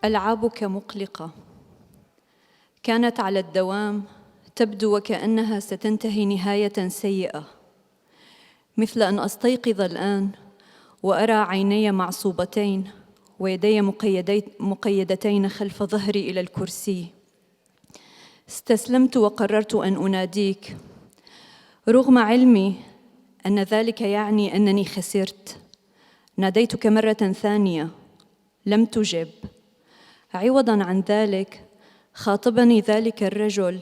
ألعابك مقلقة. كانت على الدوام تبدو وكأنها ستنتهي نهاية سيئة، مثل أن أستيقظ الآن وأرى عيني معصوبتين ويدي مقيدتين خلف ظهري إلى الكرسي. استسلمت وقررت أن أناديك، رغم علمي أن ذلك يعني أنني خسرت. ناديتك مرة ثانية، لم تجب. عوضاً عن ذلك خاطبني ذلك الرجل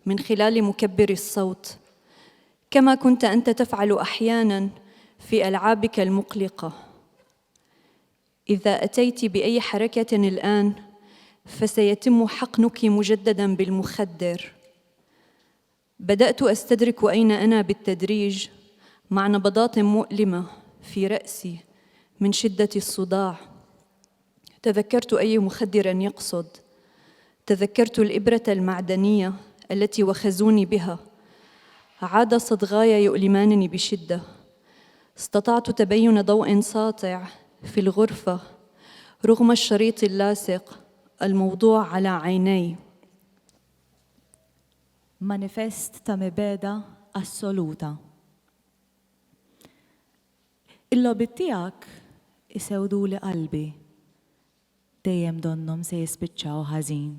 من خلال مكبر الصوت، كما كنت أنت تفعل أحياناً في ألعابك المقلقة. إذا أتيت بأي حركة الآن فسيتم حقنك مجدداً بالمخدر. بدأت أستدرك أين أنا بالتدريج، مع نبضات مؤلمة في رأسي من شدة الصداع. تذكرت أي مخدر يقصد، تذكرت الإبرة المعدنية التي وخزوني بها. عاد صدغاي يؤلمانني بشدة. استطعت تبين ضوء ساطع في الغرفة رغم الشريط اللاصق الموضوع على عيني. Manifest ta' mibeda assoluta. Il-lobit tiegħek isewdu li qalbi. Dejjem donnom se jispiċċaw ħażin.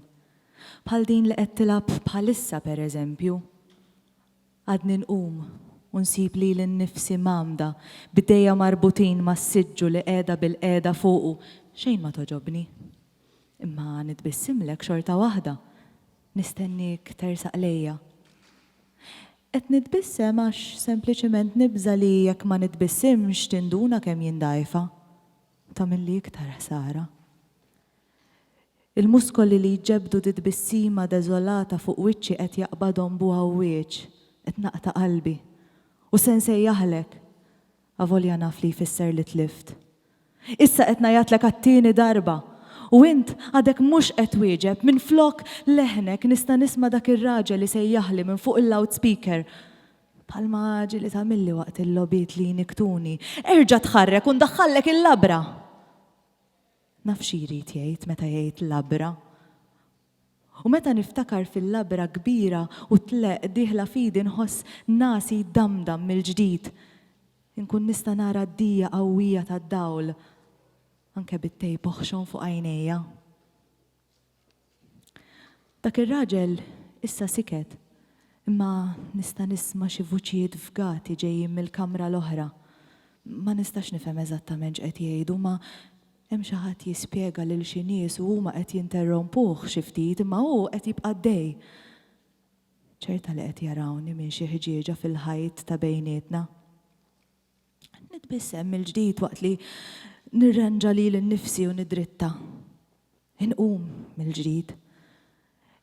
Bħal din li qed tilab bħalissa pereżempju. Għadni nqum u nsib li l-nifsi mamda bidejja marbutin mas-siġġu li qiegħda bil-qiegħda fuqu xejn ma toġobni. Imma nitbissimlek xorta waħda. Nistennik tersaq lejja. Qed nitbissem għax sempliċement nibża li jekk ma nitbissimx tinduna kemm jindajfa. Tagħmilli iktar ħsara. Il-muskoli li jġebdu titbissima deżolata fuq wiċċi qed jaqbadhom buha wieċ, qed naqta' qalbi. U se nsejjaħlek, avolja naf li jfisser li tlift. Issa qed ngħidlek għat-tieni darba. U int għadek mhux qed wieġeb, minflok leħnek nista' nisma' dak ir-raġel li sejjaħli minn fuq il-loudspeaker. Bħalma ġieli tagħmilli waqt il-lobiet li jniktuni. Erġa' tħarrek u ndaħħallek il-labra. Naf xi jrid jgħid meta jgħid labra. U meta niftakar fil-labra kbira u tleq dieħla fidi nħoss nasi damdam mill-ġdid. Inkun nista' nara d-dija qawwija tad-dawl. Anke bit-tej poħxon fuq għajnejja. Dak ir-raġel issa siket, imma nista' nisma' xi vuċijiet fgati ġejjin mill-kamra l-oħra. Ma nistax nifhem eżattament x'qed jgħidu, ma hemm xi ħadd jispjega lil xi nies u huma qed jinterrompuh xi ftit, imma hu qed jibqa' dej. ċerta li qed jarawni minn xi ħġieġa fil-ħajt ta' bejnietna. Nitbissem mill-ġdid waqt li nirranġa li l-nifsi u nidritta. Inqum mill-ġdid.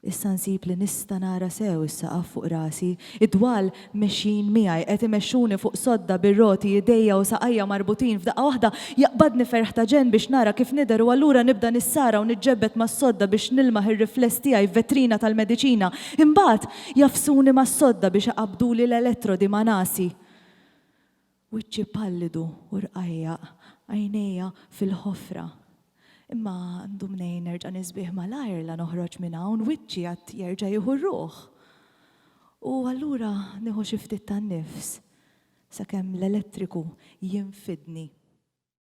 Issa nsib li nista' nara sew is-saqaf fuq rasi, id-dwal mexxin miegħi qed imexxuni fuq sodda bir-roti idejja u saqajja marbutin f'daqqa waħda jaqbadni ferħ ta' ġen biex nara kif nidher u allura nibda nissara u niġġebbed mas-sodda biex nilmaħ ir-rifless tiegħi f'vetrina tal-mediċina. Imbagħad jafsuni mas-sodda biex iqabduli l-elettrodi ma' nasi. Wiċċi pallidu u rqajjaq, għajnejja fil-ħofra. Imma għandu mnejn nerġa' nisbih malajr la noħroġ minn hawn wiċċi għad jerġa' jieħu r-ruħ. U allura nieħu xi ftit tan-nifs sakemm l-elettriku jinfidni.